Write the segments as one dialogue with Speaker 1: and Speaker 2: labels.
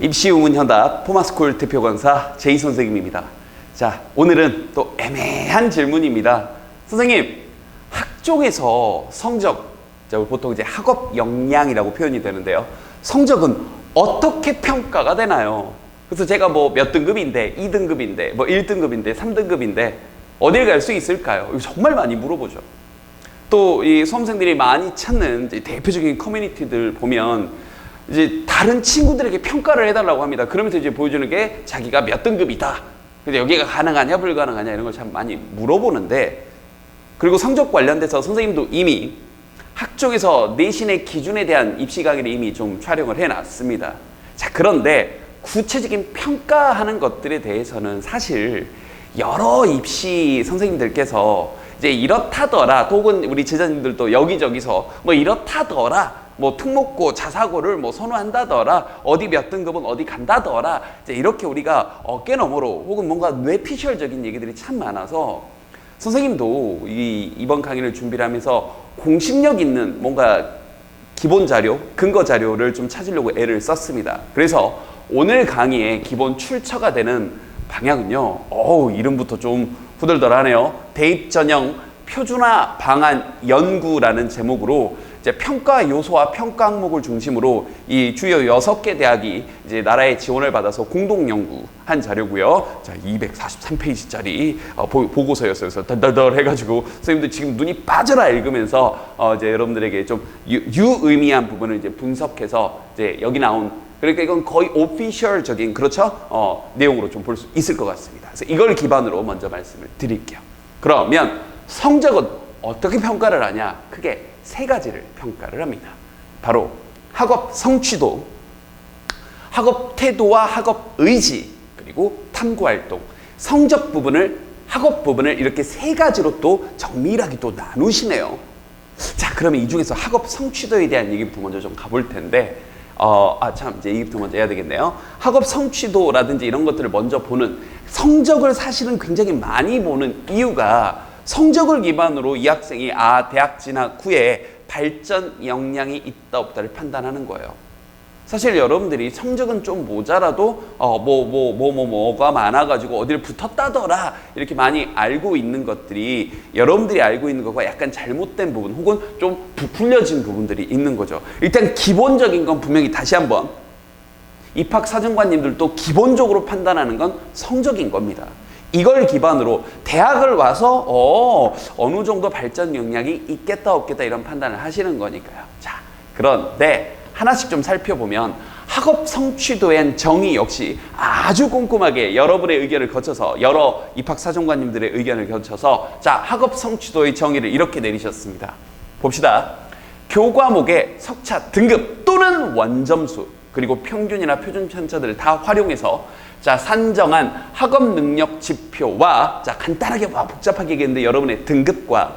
Speaker 1: 입시우문현답 포마스쿨 대표 강사 제이 선생님입니다. 자, 오늘은 또 애매한 질문입니다. 선생님, 학종에서 성적, 보통 이제 학업 역량이라고 표현이 되는데요. 성적은 어떻게 평가가 되나요? 그래서 제가 뭐 몇 등급인데, 2등급인데, 뭐 1등급인데, 3등급인데 어딜 갈 수 있을까요? 이거 정말 많이 물어보죠. 또 이 수험생들이 많이 찾는 이제 대표적인 커뮤니티들 보면 이제 다른 친구들에게 평가를 해달라고 합니다. 그러면서 이제 보여주는 게 자기가 몇 등급이다. 근데 여기가 가능하냐 불가능하냐 이런 걸 참 많이 물어보는데, 그리고 성적 관련돼서 선생님도 이미 학종에서 내신의 기준에 대한 입시 강의를 이미 좀 촬영을 해놨습니다. 자, 그런데 구체적인 평가하는 것들에 대해서는 사실 여러 입시 선생님들께서 이제 이렇다더라, 혹은 우리 제자님들도 여기저기서 뭐 이렇다더라, 뭐 특목고, 자사고를 뭐 선호한다더라, 어디 몇 등급은 어디 간다더라, 이제 이렇게 우리가 어깨 너머로 혹은 뭔가 뇌피셜적인 얘기들이 참 많아서 선생님도 이번 강의를 준비를 하면서 공식력 있는 뭔가 기본 자료, 근거 자료를 좀 찾으려고 애를 썼습니다. 그래서 오늘 강의의 기본 출처가 되는 방향은요, 이름부터 좀 후덜덜하네요. 대입 전형 표준화 방안 연구라는 제목으로 이제 평가 요소와 평가 항목을 중심으로 이 주요 6개 대학이 이제 나라의 지원을 받아서 공동 연구한 자료고요. 자, 243페이지짜리 보고서였어요. 그래서 덜덜덜 해가지고 선생님들 지금 눈이 빠져라 읽으면서 이제 여러분들에게 좀 유의미한 부분을 이제 분석해서 이제 여기 나온, 그러니까 이건 거의 오피셜적인, 그렇죠? 내용으로 좀 볼 수 있을 것 같습니다. 그래서 이걸 기반으로 먼저 말씀을 드릴게요. 그러면 성적은 어떻게 평가를 하냐? 크게 3가지를 평가를 합니다. 바로 학업 성취도, 학업 태도와 학업 의지, 그리고 탐구 활동. 성적 부분을, 학업 부분을 이렇게 3가지로 또 정밀하게 또 나누시네요. 자, 그러면 이 중에서 학업 성취도에 대한 얘기부터 먼저 좀 가볼 텐데, 이제 얘기부터 먼저 해야 되겠네요. 학업 성취도라든지 이런 것들을 먼저 보는, 성적을 사실은 굉장히 많이 보는 이유가 성적을 기반으로 이 학생이 대학 진학 후에 발전 역량이 있다 없다를 판단하는 거예요. 사실 여러분들이 성적은 좀 모자라도 뭐가 많아가지고 어디를 붙었다더라 이렇게 많이 알고 있는 것들이, 여러분들이 알고 있는 것과 약간 잘못된 부분 혹은 좀 부풀려진 부분들이 있는 거죠. 일단 기본적인 건 분명히 다시 한번 입학사정관님들도 기본적으로 판단하는 건 성적인 겁니다. 이걸 기반으로 대학을 와서 어느 정도 발전 역량이 있겠다 없겠다 이런 판단을 하시는 거니까요. 자, 그런데 하나씩 좀 살펴보면 학업 성취도엔 정의 역시 아주 꼼꼼하게 여러분의 의견을 거쳐서, 여러 입학사정관님들의 의견을 거쳐서 자, 학업 성취도의 정의를 이렇게 내리셨습니다. 봅시다. 교과목의 석차 등급 또는 원점수, 그리고 평균이나 표준 편차들을 다 활용해서 자, 산정한 학업 능력 지표와, 자, 간단하게 복잡하게 얘기했는데 여러분의 등급과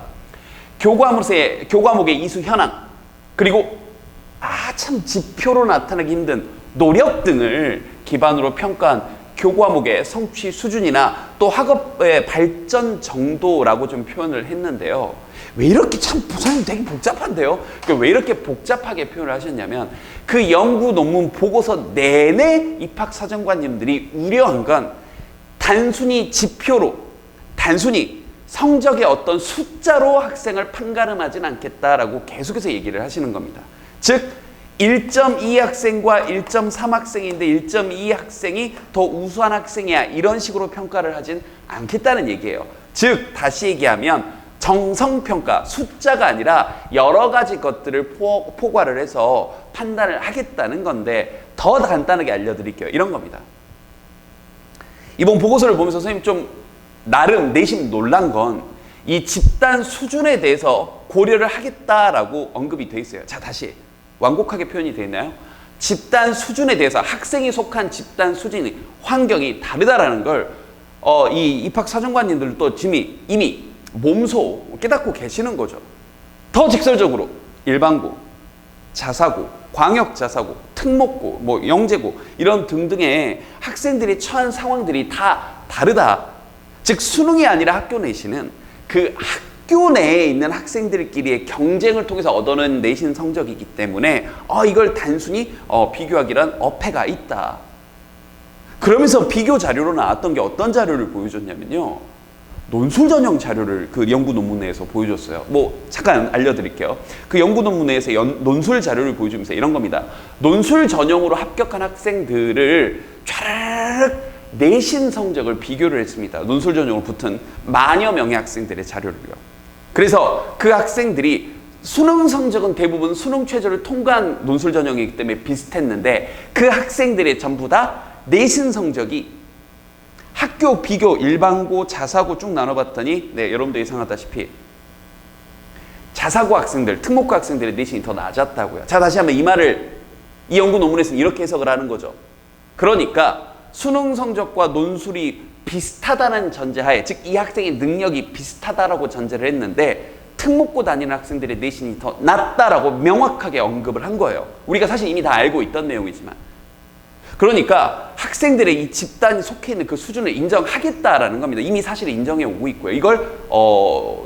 Speaker 1: 교과목의 이수 현황, 그리고 참 지표로 나타나기 힘든 노력 등을 기반으로 평가한 교과목의 성취 수준이나 또 학업의 발전 정도라고 좀 표현을 했는데요. 왜 이렇게 참 부사님 되게 복잡한데요? 왜 이렇게 복잡하게 표현을 하셨냐면, 그 연구 논문 보고서 내내 입학사정관님들이 우려한 건 단순히 지표로, 단순히 성적의 어떤 숫자로 학생을 판가름하진 않겠다라고 계속해서 얘기를 하시는 겁니다. 즉 1.2 학생과 1.3 학생인데 1.2 학생이 더 우수한 학생이야, 이런 식으로 평가를 하진 않겠다는 얘기예요. 즉 다시 얘기하면 정성평가, 숫자가 아니라 여러 가지 것들을 포괄을 해서 판단을 하겠다는 건데, 더 간단하게 알려드릴게요. 이런 겁니다. 이번 보고서를 보면서 선생님 좀 나름 내심 놀란 건 이 집단 수준에 대해서 고려를 하겠다라고 언급이 돼 있어요. 자, 다시 완곡하게 표현이 되어 있나요? 집단 수준에 대해서, 학생이 속한 집단 수준이, 환경이 다르다라는 걸 이 입학사정관님들도 이미 몸소 깨닫고 계시는 거죠. 더 직설적으로 일반고, 자사고, 광역자사고, 특목고, 뭐 영재고 이런 등등의 학생들이 처한 상황들이 다 다르다. 즉 수능이 아니라 학교 내신은 그 학교 내에 있는 학생들끼리의 경쟁을 통해서 얻어낸 내신 성적이기 때문에 이걸 단순히 비교하기란 어폐가 있다. 그러면서 비교 자료로 나왔던 게 어떤 자료를 보여줬냐면요. 논술 전형 자료를 그 연구 논문 내에서 보여줬어요. 뭐 잠깐 알려드릴게요. 그 연구 논문 내에서 논술 자료를 보여주면서 이런 겁니다. 논술 전형으로 합격한 학생들을 촤르륵 내신 성적을 비교를 했습니다. 논술 전형으로 붙은 만여 명의 학생들의 자료를요. 그래서 그 학생들이 수능 성적은 대부분 수능 최저를 통과한 논술 전형이기 때문에 비슷했는데 그 학생들의 전부 다 내신 성적이 학교 비교 일반고 자사고 쭉 나눠봤더니 네, 여러분도 예상하다시피 자사고 학생들, 특목고 학생들의 내신이 더 낮았다고요. 자, 다시 한번 이 말을 이 연구 논문에서는 이렇게 해석을 하는 거죠. 그러니까 수능 성적과 논술이 비슷하다는 전제하에, 즉 이 학생의 능력이 비슷하다라고 전제를 했는데 특목고 다니는 학생들의 내신이 더 낮다라고 명확하게 언급을 한 거예요. 우리가 사실 이미 다 알고 있던 내용이지만. 그러니까 학생들의 이 집단이 속해 있는 그 수준을 인정하겠다라는 겁니다. 이미 사실 인정해 오고 있고요. 이걸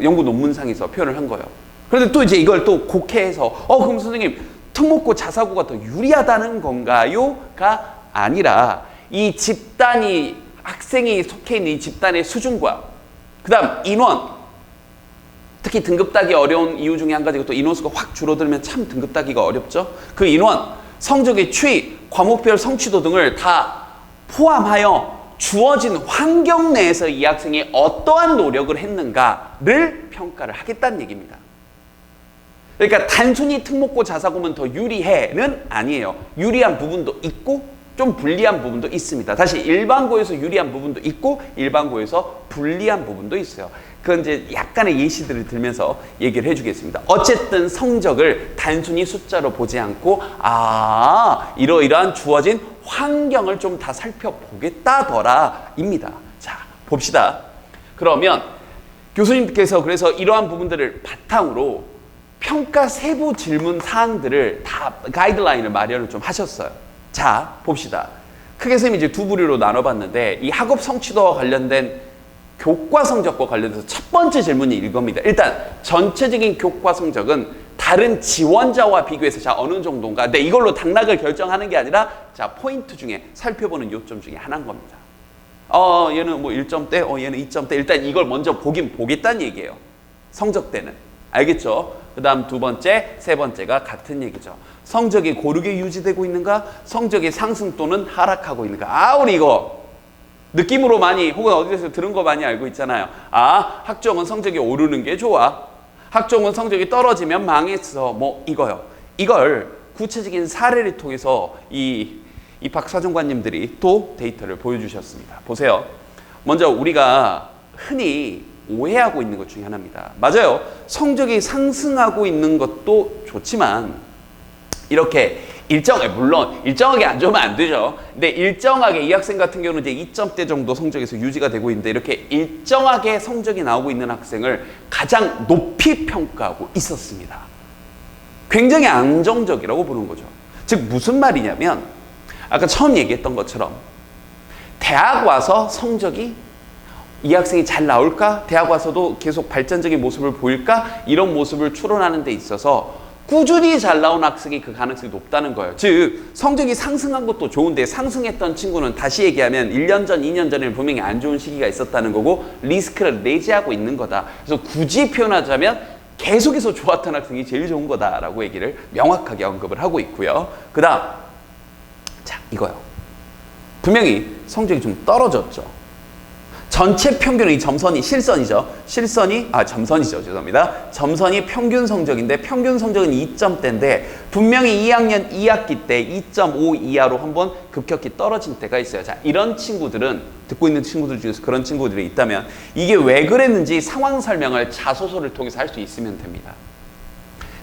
Speaker 1: 연구 논문상에서 표현을 한 거예요. 그런데 또 이제 이걸 또 곡해해서 그럼 선생님 특목고 자사고가 더 유리하다는 건가요?가 아니라 이 집단이 학생이 속해 있는 이 집단의 수준과 그다음 인원, 특히 등급 따기 어려운 이유 중에 한 가지가 또 인원수가 확 줄어들면 참 등급 따기가 어렵죠. 그 인원, 성적의 추이, 과목별 성취도 등을 다 포함하여 주어진 환경 내에서 이 학생이 어떠한 노력을 했는가를 평가를 하겠다는 얘기입니다. 그러니까 단순히 특목고 자사고면 더 유리해는 아니에요. 유리한 부분도 있고 좀 불리한 부분도 있습니다. 다시 일반고에서 유리한 부분도 있고 일반고에서 불리한 부분도 있어요. 그건 이제 약간의 예시들을 들면서 얘기를 해주겠습니다. 어쨌든 성적을 단순히 숫자로 보지 않고 이러이러한 주어진 환경을 좀 다 살펴보겠다더라입니다. 자, 봅시다. 그러면 교수님께서 그래서 이러한 부분들을 바탕으로 평가 세부 질문 사항들을 다 가이드라인을 마련을 좀 하셨어요. 자, 봅시다. 크게 쌤이 이제 두 부류로 나눠봤는데 이 학업 성취도와 관련된 교과 성적과 관련해서 첫 번째 질문이 이겁니다. 일단 전체적인 교과 성적은 다른 지원자와 비교해서 자 어느 정도인가. 근데 이걸로 당락을 결정하는 게 아니라 자 포인트 중에 살펴보는 요점 중에 하나인 겁니다. 얘는 뭐 1점대, 얘는 2점대. 일단 이걸 먼저 보긴 보겠다는 얘기예요. 성적 때는. 알겠죠? 그 다음 두 번째, 세 번째가 같은 얘기죠. 성적이 고르게 유지되고 있는가? 성적의 상승 또는 하락하고 있는가? 우리 이거 느낌으로 많이 혹은 어디서 들은 거 많이 알고 있잖아요. 학종은 성적이 오르는 게 좋아. 학종은 성적이 떨어지면 망했어. 뭐 이거요. 이걸 구체적인 사례를 통해서 이 박사정관님들이 또 데이터를 보여주셨습니다. 보세요. 먼저 우리가 흔히 오해하고 있는 것 중에 하나입니다. 맞아요. 성적이 상승하고 있는 것도 좋지만 이렇게 물론 일정하게 안 좋으면 안 되죠. 근데 일정하게 이 학생 같은 경우는 이제 2점대 정도 성적에서 유지가 되고 있는데 이렇게 일정하게 성적이 나오고 있는 학생을 가장 높이 평가하고 있었습니다. 굉장히 안정적이라고 보는 거죠. 즉 무슨 말이냐면 아까 처음 얘기했던 것처럼 대학 와서 성적이 이 학생이 잘 나올까? 대학 와서도 계속 발전적인 모습을 보일까? 이런 모습을 추론하는 데 있어서 꾸준히 잘 나온 학생이 그 가능성이 높다는 거예요. 즉 성적이 상승한 것도 좋은데 상승했던 친구는 다시 얘기하면 1년 전, 2년 전에는 분명히 안 좋은 시기가 있었다는 거고 리스크를 내재하고 있는 거다. 그래서 굳이 표현하자면 계속해서 좋았던 학생이 제일 좋은 거다라고 얘기를 명확하게 언급을 하고 있고요. 그 다음 자 이거요. 분명히 성적이 좀 떨어졌죠. 전체 평균의 점선이 실선이죠. 점선이죠. 죄송합니다. 점선이 평균 성적인데 평균 성적은 2점대인데 분명히 2학년 2학기 때 2.5 이하로 한번 급격히 떨어진 때가 있어요. 자, 이런 친구들은 듣고 있는 친구들 중에서 그런 친구들이 있다면 이게 왜 그랬는지 상황 설명을 자소서를 통해서 할 수 있으면 됩니다.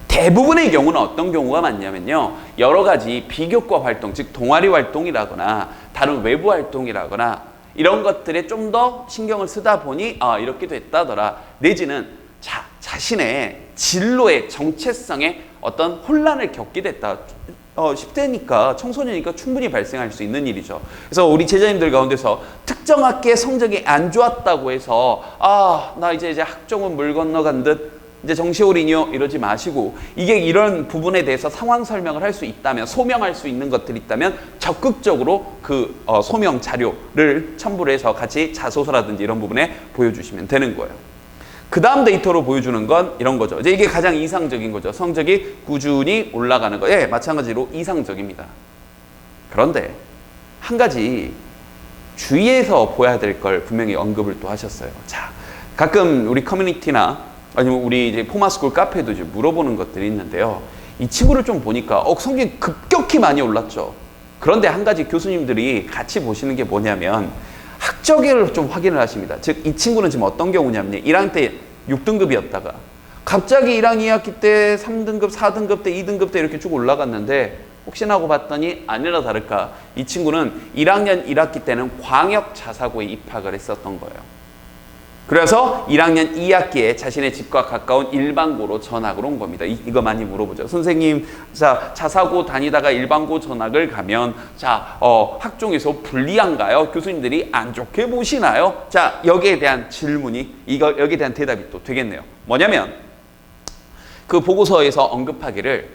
Speaker 1: 대부분의 경우는 어떤 경우가 많냐면요. 여러 가지 비교과 활동, 즉 동아리 활동이라거나 다른 외부 활동이라거나 이런 것들에 좀 더 신경을 쓰다 보니 이렇게 됐다더라. 내지는 자신의 진로의 정체성에 어떤 혼란을 겪게 됐다. 10대니까 청소년이니까 충분히 발생할 수 있는 일이죠. 그래서 우리 제자님들 가운데서 특정 학기에 성적이 안 좋았다고 해서 나 이제 학종은 물 건너간 듯 이제 정시홀인이요 이러지 마시고 이게 이런 부분에 대해서 상황 설명을 할 수 있다면 소명할 수 있는 것들이 있다면 적극적으로 그 소명 자료를 첨부를 해서 같이 자소서라든지 이런 부분에 보여주시면 되는 거예요. 그 다음 데이터로 보여주는 건 이런 거죠. 이제 이게 가장 이상적인 거죠. 성적이 꾸준히 올라가는 거. 예, 마찬가지로 이상적입니다. 그런데 한 가지 주의해서 보아야 될 걸 분명히 언급을 또 하셨어요. 자, 가끔 우리 커뮤니티나 아니면 우리 이제 포마스쿨 카페도 이제 물어보는 것들이 있는데요. 이 친구를 좀 보니까 성적이 급격히 많이 올랐죠. 그런데 한 가지 교수님들이 같이 보시는 게 뭐냐면 학적을 좀 확인을 하십니다. 즉, 이 친구는 지금 어떤 경우냐면 1학년 때 6등급이었다가 갑자기 1학년 2학기 때 3등급, 4등급 때 2등급 때 이렇게 쭉 올라갔는데 혹시나 하고 봤더니 아니나 다를까 이 친구는 1학년 1학기 때는 광역 자사고에 입학을 했었던 거예요. 그래서 1학년 2학기에 자신의 집과 가까운 일반고로 전학을 온 겁니다. 이거 많이 물어보죠. 선생님, 자, 자사고 다니다가 일반고 전학을 가면 자, 학종에서 불리한가요? 교수님들이 안 좋게 보시나요? 자, 여기에 대한 질문이 여기에 대한 대답이 또 되겠네요. 뭐냐면 그 보고서에서 언급하기를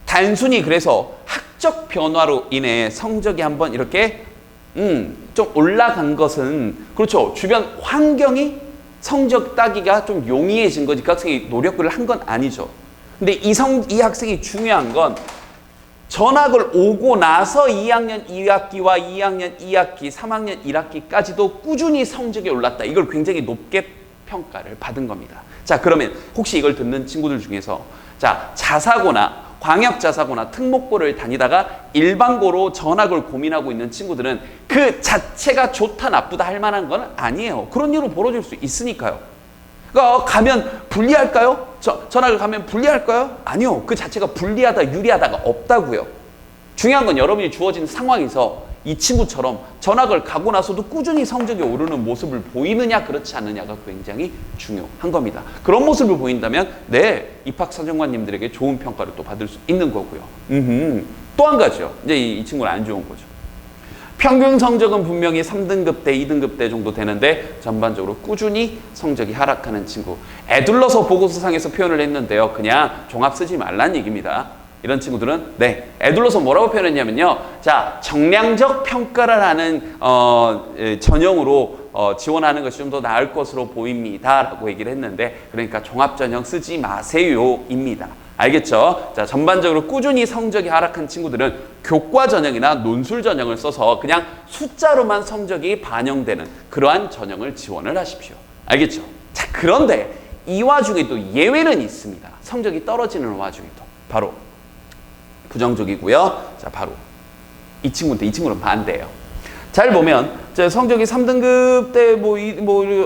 Speaker 1: 단순히 그래서 학적 변화로 인해 성적이 한번 이렇게 좀 올라간 것은 그렇죠. 주변 환경이 성적 따기가 좀 용이해진 거지 그 학생이 노력을 한 건 아니죠. 근데 이 학생이 중요한 건 전학을 오고 나서 2학년 2학기와 2학년 2학기, 3학년 1학기까지도 꾸준히 성적이 올랐다. 이걸 굉장히 높게 평가를 받은 겁니다. 자, 그러면 혹시 이걸 듣는 친구들 중에서 자, 자사고나 광역자사고나 특목고를 다니다가 일반고로 전학을 고민하고 있는 친구들은 그 자체가 좋다 나쁘다 할 만한 건 아니에요. 그런 일로 벌어질 수 있으니까요. 그러니까 가면 불리할까요? 전학을 가면 불리할까요? 아니요. 그 자체가 불리하다 유리하다가 없다고요. 중요한 건 여러분이 주어진 상황에서 이 친구처럼 전학을 가고 나서도 꾸준히 성적이 오르는 모습을 보이느냐 그렇지 않느냐가 굉장히 중요한 겁니다. 그런 모습을 보인다면 네, 입학사정관님들에게 좋은 평가를 또 받을 수 있는 거고요. 또 한 가지요. 이제 이 친구는 안 좋은 거죠. 평균 성적은 분명히 3등급 대, 2등급 대 정도 되는데 전반적으로 꾸준히 성적이 하락하는 친구. 애둘러서 보고서상에서 표현을 했는데요. 그냥 종합 쓰지 말란 얘기입니다. 이런 친구들은 네, 애둘러서 뭐라고 표현했냐면요. 자, 정량적 평가를 하는 전형으로 지원하는 것이 좀 더 나을 것으로 보입니다. 라고 얘기를 했는데 그러니까 종합전형 쓰지 마세요 입니다. 알겠죠? 자, 전반적으로 꾸준히 성적이 하락한 친구들은 교과 전형이나 논술 전형을 써서 그냥 숫자로만 성적이 반영되는 그러한 전형을 지원을 하십시오. 알겠죠? 자, 그런데 이 와중에 또 예외는 있습니다. 성적이 떨어지는 와중에도 바로 부정적이고요. 자, 바로 이 친구는 반대예요. 잘 보면 성적이 3등급 때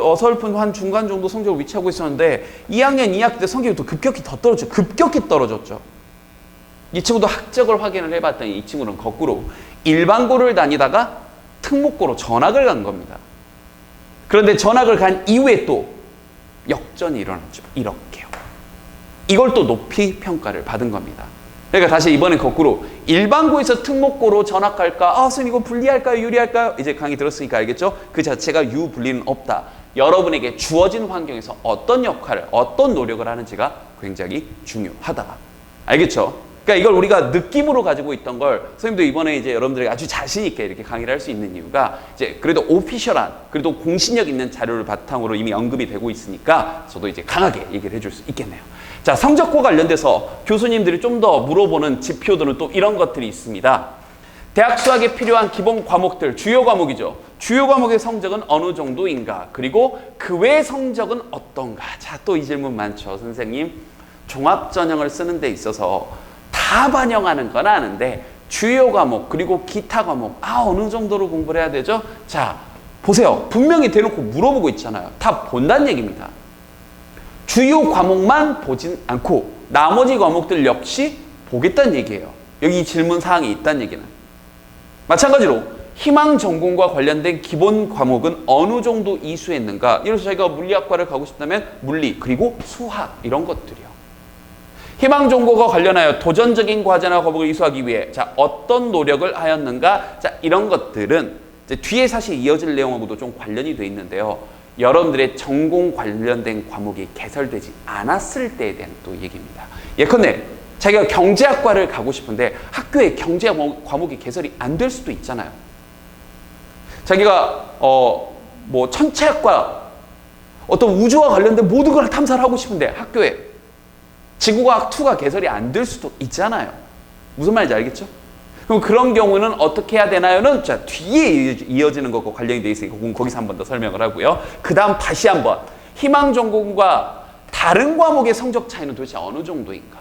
Speaker 1: 어설픈 한 중간 정도 성적을 위치하고 있었는데 2학년 2학기 때 성적이 또 급격히 떨어졌죠. 이 친구도 학적을 확인을 해봤더니 이 친구는 거꾸로 일반고를 다니다가 특목고로 전학을 간 겁니다. 그런데 전학을 간 이후에 또 역전이 일어났죠. 이렇게요. 이걸 또 높이 평가를 받은 겁니다. 그러니까 다시 이번엔 거꾸로 일반고에서 특목고로 전학할까? 선생님 이거 불리할까요? 유리할까요? 이제 강의 들었으니까 알겠죠? 그 자체가 유불리는 없다. 여러분에게 주어진 환경에서 어떤 역할을, 어떤 노력을 하는지가 굉장히 중요하다. 알겠죠? 그러니까 이걸 우리가 느낌으로 가지고 있던 걸 선생님도 이번에 이제 여러분들에게 아주 자신 있게 이렇게 강의를 할 수 있는 이유가 이제 그래도 오피셜한, 그래도 공신력 있는 자료를 바탕으로 이미 언급이 되고 있으니까 저도 이제 강하게 얘기를 해줄 수 있겠네요. 자, 성적과 관련돼서 교수님들이 좀 더 물어보는 지표들은 또 이런 것들이 있습니다. 대학 수학에 필요한 기본 과목들, 주요 과목이죠. 주요 과목의 성적은 어느 정도인가? 그리고 그 외의 성적은 어떤가? 자, 또 이 질문 많죠. 선생님, 종합전형을 쓰는 데 있어서 다 반영하는 건 아는데 주요 과목 그리고 기타 과목 어느 정도로 공부를 해야 되죠? 자, 보세요. 분명히 대놓고 물어보고 있잖아요. 다 본다는 얘기입니다. 주요 과목만 보진 않고 나머지 과목들 역시 보겠다는 얘기예요. 여기 질문 사항이 있다는 얘기는. 마찬가지로 희망 전공과 관련된 기본 과목은 어느 정도 이수했는가. 예를 들어서 저희가 물리학과를 가고 싶다면 물리 그리고 수학 이런 것들이요. 희망 전공과 관련하여 도전적인 과제나 과목을 이수하기 위해 자, 어떤 노력을 하였는가. 자, 이런 것들은 이제 뒤에 사실 이어질 내용하고도 좀 관련이 돼 있는데요. 여러분들의 전공 관련된 과목이 개설되지 않았을 때에 대한 또 얘기입니다. 예컨대 자기가 경제학과를 가고 싶은데 학교에 경제 과목이 개설이 안 될 수도 있잖아요. 자기가 뭐 천체학과 어떤 우주와 관련된 모든 걸 탐사를 하고 싶은데 학교에 지구과학 2가 개설이 안 될 수도 있잖아요. 무슨 말인지 알겠죠? 그럼 그런 경우는 어떻게 해야 되나요는 자 뒤에 이어지는 것과 관련이 되어 있으니까 거기서 한 번 더 설명을 하고요. 그 다음 다시 한번 희망 전공과 다른 과목의 성적 차이는 도대체 어느 정도인가?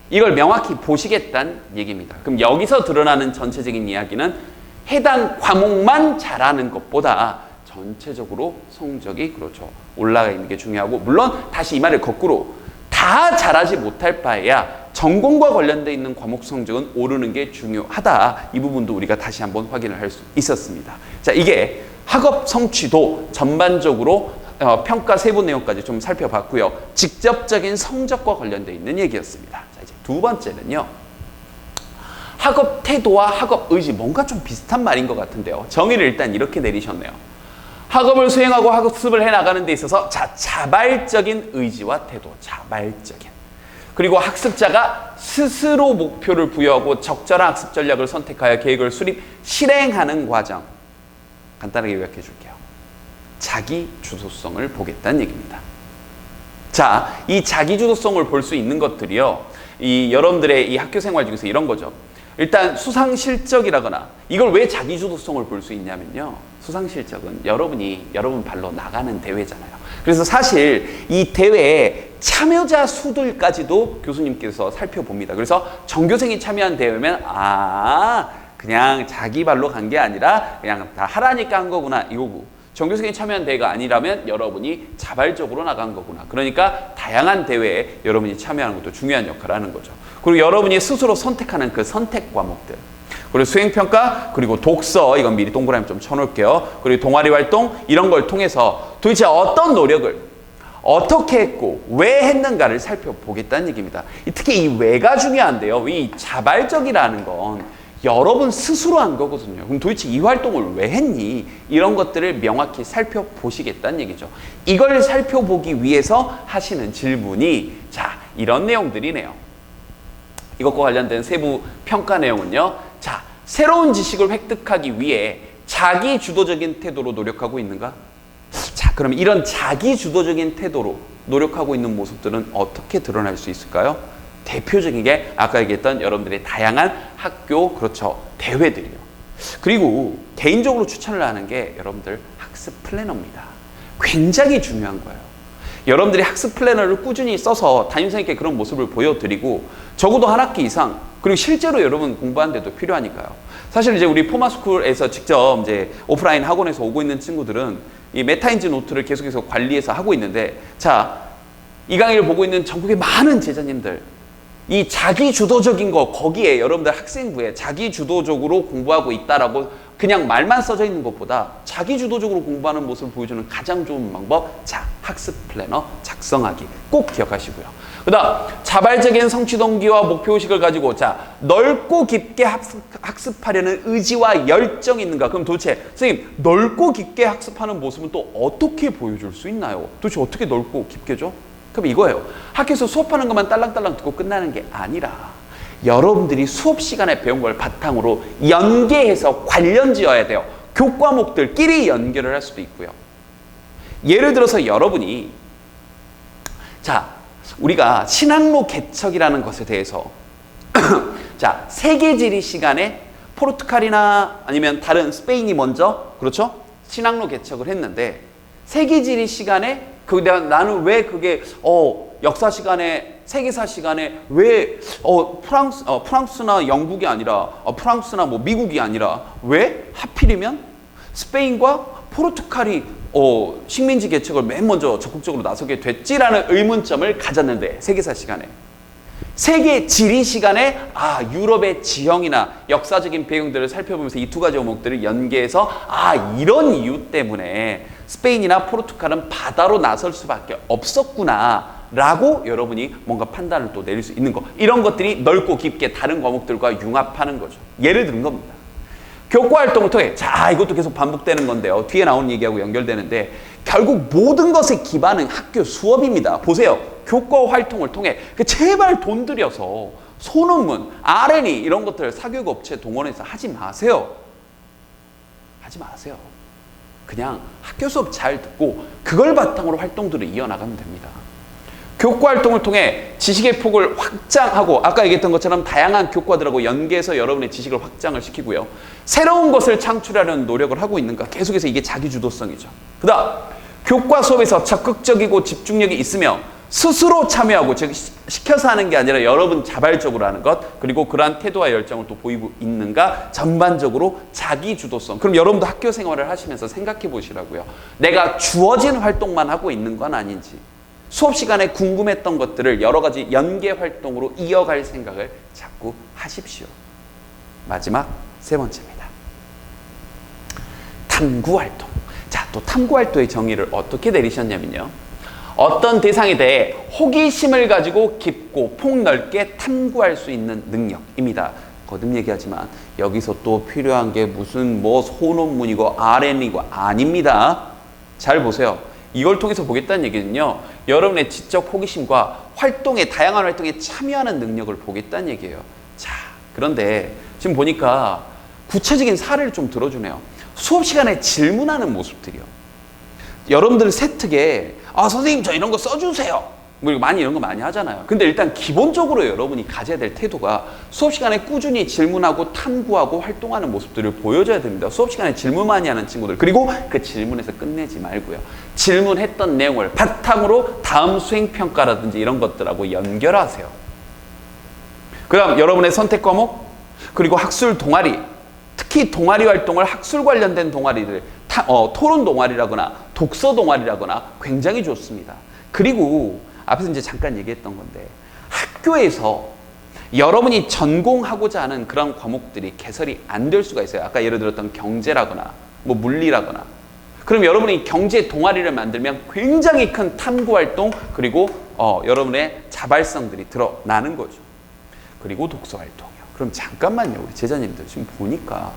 Speaker 1: 이걸 명확히 보시겠다는 얘기입니다. 그럼 여기서 드러나는 전체적인 이야기는 해당 과목만 잘하는 것보다 전체적으로 성적이 그렇죠 올라가 있는 게 중요하고, 물론 다시 이 말을 거꾸로 다 잘하지 못할 바에야 전공과 관련돼 있는 과목 성적은 오르는 게 중요하다. 이 부분도 우리가 다시 한번 확인을 할 수 있었습니다. 자, 이게 학업 성취도 전반적으로 평가 세부 내용까지 좀 살펴봤고요. 직접적인 성적과 관련돼 있는 얘기였습니다. 자, 이제 두 번째는요. 학업 태도와 학업 의지, 뭔가 좀 비슷한 말인 것 같은데요. 정의를 일단 이렇게 내리셨네요. 학업을 수행하고 학습을 해나가는 데 있어서 자발적인 의지와 태도, 자발적인. 그리고 학습자가 스스로 목표를 부여하고 적절한 학습 전략을 선택하여 계획을 수립, 실행하는 과정. 간단하게 요약해 줄게요. 자기 주도성을 보겠다는 얘기입니다. 자, 이 자기 주도성을 볼 수 있는 것들이요. 이 여러분들의 이 학교 생활 중에서 이런 거죠. 일단 수상 실적이라거나, 이걸 왜 자기 주도성을 볼 수 있냐면요. 수상 실적은 여러분 발로 나가는 대회잖아요. 그래서 사실 이 대회에 참여자 수들까지도 교수님께서 살펴봅니다. 그래서 전교생이 참여한 대회면 그냥 자기 발로 간 게 아니라 그냥 다 하라니까 한 거구나 이거고, 전교생이 참여한 대회가 아니라면 여러분이 자발적으로 나간 거구나. 그러니까 다양한 대회에 여러분이 참여하는 것도 중요한 역할을 하는 거죠. 그리고 여러분이 스스로 선택하는 그 선택 과목들, 그리고 수행평가, 그리고 독서, 이건 미리 동그라미 좀 쳐놓을게요. 그리고 동아리 활동, 이런 걸 통해서 도대체 어떤 노력을 어떻게 했고 왜 했는가를 살펴보겠다는 얘기입니다. 특히 이 왜가 중요한데요. 이 자발적이라는 건 여러분 스스로 한 거거든요. 그럼 도대체 이 활동을 왜 했니? 이런 것들을 명확히 살펴보시겠다는 얘기죠. 이걸 살펴보기 위해서 하시는 질문이 자, 이런 내용들이네요. 이것과 관련된 세부 평가 내용은요. 자, 새로운 지식을 획득하기 위해 자기 주도적인 태도로 노력하고 있는가? 자, 그럼 이런 자기 주도적인 태도로 노력하고 있는 모습들은 어떻게 드러날 수 있을까요? 대표적인 게 아까 얘기했던 여러분들의 다양한 학교, 그렇죠, 대회들이요. 그리고 개인적으로 추천을 하는 게 여러분들 학습 플래너입니다. 굉장히 중요한 거예요. 여러분들이 학습 플래너를 꾸준히 써서 담임선생님께 그런 모습을 보여드리고 적어도 한 학기 이상, 그리고 실제로 여러분 공부하는 데도 필요하니까요. 사실 이제 우리 포마스쿨에서 직접 이제 오프라인 학원에서 오고 있는 친구들은 이 메타인지 노트를 계속해서 관리해서 하고 있는데, 자, 이 강의를 보고 있는 전국의 많은 제자님들, 이 자기 주도적인 거, 거기에 여러분들 학생부에 자기 주도적으로 공부하고 있다라고 그냥 말만 써져 있는 것보다 자기 주도적으로 공부하는 모습을 보여주는 가장 좋은 방법, 자, 학습 플래너 작성하기 꼭 기억하시고요. 그 다음 자발적인 성취 동기와 목표의식을 가지고 자, 넓고 깊게 학습하려는 의지와 열정이 있는가? 그럼 도대체 선생님, 넓고 깊게 학습하는 모습은 또 어떻게 보여줄 수 있나요? 도대체 어떻게 넓고 깊게죠? 그럼 이거예요. 학교에서 수업하는 것만 딸랑딸랑 듣고 끝나는 게 아니라 여러분들이 수업 시간에 배운 걸 바탕으로 연계해서 관련 지어야 돼요. 교과목들끼리 연결을 할 수도 있고요. 예를 들어서 여러분이 자, 우리가 신학로 개척이라는 것에 대해서 자, 세계지리 시간에 포르투갈이나 아니면 다른 스페인이 먼저 그렇죠? 신학로 개척을 했는데 세계지리 시간에 나는 왜 그게 역사 시간에 세계사 시간에 왜 프랑스나 영국이 아니라 프랑스나 뭐 미국이 아니라 왜 하필이면 스페인과 포르투갈이 식민지 개척을 맨 먼저 적극적으로 나서게 됐지라는 의문점을 가졌는데, 세계사 시간에 세계 지리 시간에 유럽의 지형이나 역사적인 배경들을 살펴보면서 이 두 가지 어목들을 연계해서 이런 이유 때문에 스페인이나 포르투갈은 바다로 나설 수밖에 없었구나 라고 여러분이 뭔가 판단을 또 내릴 수 있는 거, 이런 것들이 넓고 깊게 다른 과목들과 융합하는 거죠. 예를 드는 겁니다. 교과 활동을 통해, 자, 이것도 계속 반복되는 건데요. 뒤에 나오는 얘기하고 연결되는데, 결국 모든 것의 기반은 학교 수업입니다. 보세요. 교과 활동을 통해 제발 돈 들여서 소논문, R&E 이런 것들 사교육 업체 동원해서 하지 마세요. 하지 마세요. 그냥 학교 수업 잘 듣고 그걸 바탕으로 활동들을 이어나가면 됩니다. 교과 활동을 통해 지식의 폭을 확장하고 아까 얘기했던 것처럼 다양한 교과들하고 연계해서 여러분의 지식을 확장을 시키고요. 새로운 것을 창출하려는 노력을 하고 있는가? 계속해서 이게 자기주도성이죠. 그 다음 교과 수업에서 적극적이고 집중력이 있으며 스스로 참여하고 즉 시켜서 하는 게 아니라 여러분 자발적으로 하는 것 그리고 그러한 태도와 열정을 또 보이고 있는가? 전반적으로 자기주도성. 그럼 여러분도 학교 생활을 하시면서 생각해 보시라고요. 내가 주어진 활동만 하고 있는 건 아닌지 수업 시간에 궁금했던 것들을 여러 가지 연계 활동으로 이어갈 생각을 자꾸 하십시오. 마지막 세 번째입니다. 탐구 활동. 자, 또 탐구 활동의 정의를 어떻게 내리셨냐면요. 어떤 대상에 대해 호기심을 가지고 깊고 폭넓게 탐구할 수 있는 능력입니다. 거듭 얘기하지만 여기서 또 필요한 게 무슨 소논문이고 R&E고 아닙니다. 잘 보세요. 이걸 통해서 보겠다는 얘기는요. 여러분의 지적 호기심과 다양한 활동에 참여하는 능력을 보겠다는 얘기예요. 자, 그런데 지금 보니까 구체적인 사례를 좀 들어주네요. 수업 시간에 질문하는 모습들이요. 여러분들 세특에 선생님 저 이런 거 써주세요. 이런 거 많이 하잖아요. 근데 일단 기본적으로 여러분이 가져야 될 태도가 수업 시간에 꾸준히 질문하고 탐구하고 활동하는 모습들을 보여줘야 됩니다. 수업 시간에 질문 많이 하는 친구들 그리고 그 질문에서 끝내지 말고요. 질문했던 내용을 바탕으로 다음 수행평가라든지 이런 것들하고 연결하세요. 그 다음 여러분의 선택 과목 그리고 학술 동아리 특히 동아리 활동을 학술 관련된 동아리들 토론 동아리라거나 독서 동아리라거나 굉장히 좋습니다. 그리고 앞에서 이제 잠깐 얘기했던 건데 학교에서 여러분이 전공하고자 하는 그런 과목들이 개설이 안 될 수가 있어요. 아까 예를 들었던 경제라거나 물리라거나 그럼 여러분이 경제 동아리를 만들면 굉장히 큰 탐구 활동 그리고 여러분의 자발성들이 드러나는 거죠. 그리고 독서 활동이요. 그럼 잠깐만요. 우리 제자님들 지금 보니까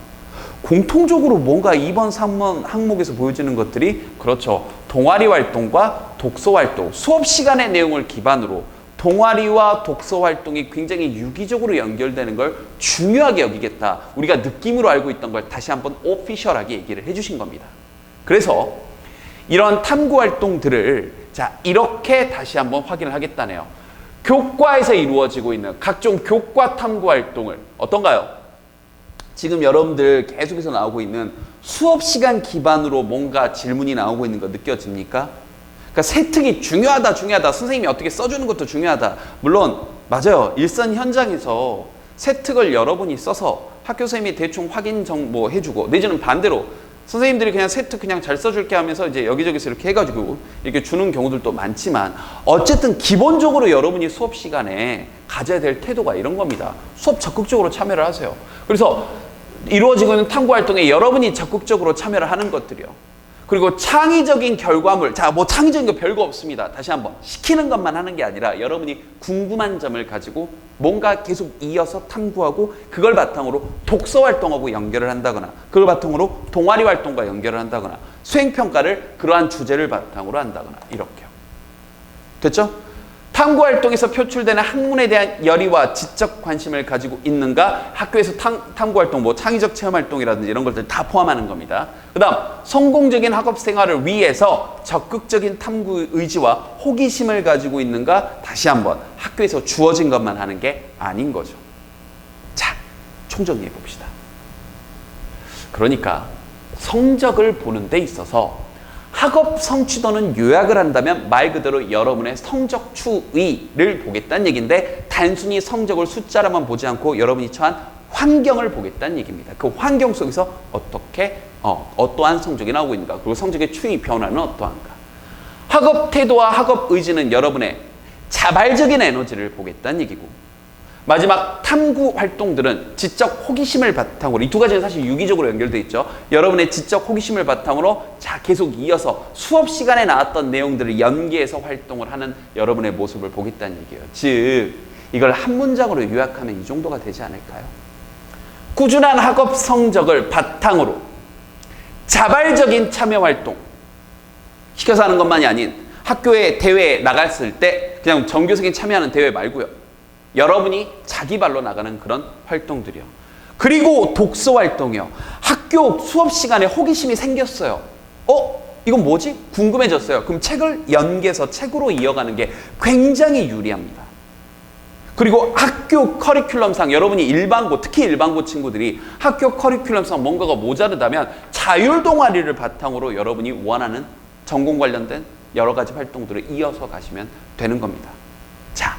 Speaker 1: 공통적으로 뭔가 2번, 3번 항목에서 보여지는 것들이 그렇죠. 동아리 활동과 독서 활동, 수업 시간의 내용을 기반으로 동아리와 독서 활동이 굉장히 유기적으로 연결되는 걸 중요하게 여기겠다. 우리가 느낌으로 알고 있던 걸 다시 한번 오피셜하게 얘기를 해주신 겁니다. 그래서 이런 탐구 활동들을 이렇게 다시 한번 확인을 하겠다네요. 교과에서 이루어지고 있는 각종 교과 탐구 활동을 어떤가요? 지금 여러분들 계속해서 나오고 있는 수업 시간 기반으로 뭔가 질문이 나오고 있는 거 느껴집니까? 그러니까 세특이 중요하다. 선생님이 어떻게 써주는 것도 중요하다. 물론 맞아요. 일선 현장에서 세특을 여러분이 써서 학교 선생님이 대충 확인 해주고 내지는 반대로 선생님들이 그냥 세특 그냥 잘 써줄게 하면서 이제 여기저기서 이렇게 해가지고 이렇게 주는 경우들도 많지만 어쨌든 기본적으로 여러분이 수업 시간에 가져야 될 태도가 이런 겁니다. 수업 적극적으로 참여를 하세요. 그래서 이루어지고 있는 탐구 활동에 여러분이 적극적으로 참여를 하는 것들이요. 그리고 창의적인 결과물, 창의적인 거 별거 없습니다. 다시 한번 시키는 것만 하는 게 아니라 여러분이 궁금한 점을 가지고 뭔가 계속 이어서 탐구하고 그걸 바탕으로 독서 활동하고 연결을 한다거나 그걸 바탕으로 동아리 활동과 연결을 한다거나 수행평가를 그러한 주제를 바탕으로 한다거나 이렇게요. 됐죠? 탐구 활동에서 표출되는 학문에 대한 열의와 지적 관심을 가지고 있는가? 학교에서 탐구 활동, 창의적 체험 활동이라든지 이런 것들 다 포함하는 겁니다. 그 다음 성공적인 학업 생활을 위해서 적극적인 탐구 의지와 호기심을 가지고 있는가? 다시 한번 학교에서 주어진 것만 하는 게 아닌 거죠. 자, 총정리해 봅시다. 그러니까 성적을 보는 데 있어서 학업 성취도는 요약을 한다면 말 그대로 여러분의 성적 추이를 보겠다는 얘기인데 단순히 성적을 숫자로만 보지 않고 여러분이 처한 환경을 보겠다는 얘기입니다. 그 환경 속에서 어떠한 성적이 나오고 있는가 그리고 성적의 추이 변화는 어떠한가. 학업 태도와 학업 의지는 여러분의 자발적인 에너지를 보겠다는 얘기고 마지막 탐구 활동들은 지적 호기심을 바탕으로 이 두 가지는 사실 유기적으로 연결되어 있죠. 여러분의 지적 호기심을 바탕으로 계속 이어서 수업 시간에 나왔던 내용들을 연계해서 활동을 하는 여러분의 모습을 보겠다는 얘기예요. 즉 이걸 한 문장으로 요약하면 이 정도가 되지 않을까요? 꾸준한 학업 성적을 바탕으로 자발적인 참여 활동, 시켜서 하는 것만이 아닌 학교에 대회에 나갔을 때 그냥 전교생이 참여하는 대회 말고요. 여러분이 자기 발로 나가는 그런 활동들이요. 그리고 독서 활동이요. 학교 수업 시간에 호기심이 생겼어요. 이건 뭐지? 궁금해졌어요. 그럼 책을 연계해서 책으로 이어가는 게 굉장히 유리합니다. 그리고 학교 커리큘럼상 여러분이 일반고, 특히 일반고 친구들이 학교 커리큘럼상 뭔가가 모자르다면 자율 동아리를 바탕으로 여러분이 원하는 전공 관련된 여러 가지 활동들을 이어서 가시면 되는 겁니다. 자,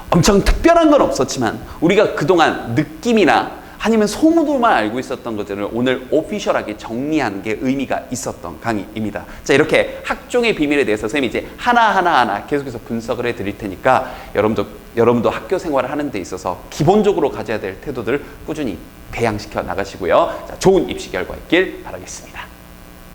Speaker 1: 엄청 특별한 건 없었지만 우리가 그동안 느낌이나 아니면 소문으로만 알고 있었던 것들을 오늘 오피셜하게 정리하는 게 의미가 있었던 강의입니다. 자, 이렇게 학종의 비밀에 대해서 선생님이 이제 하나하나 계속해서 분석을 해드릴 테니까 여러분도 학교 생활을 하는 데 있어서 기본적으로 가져야 될 태도들 꾸준히 배양시켜 나가시고요. 자, 좋은 입시 결과 있길 바라겠습니다.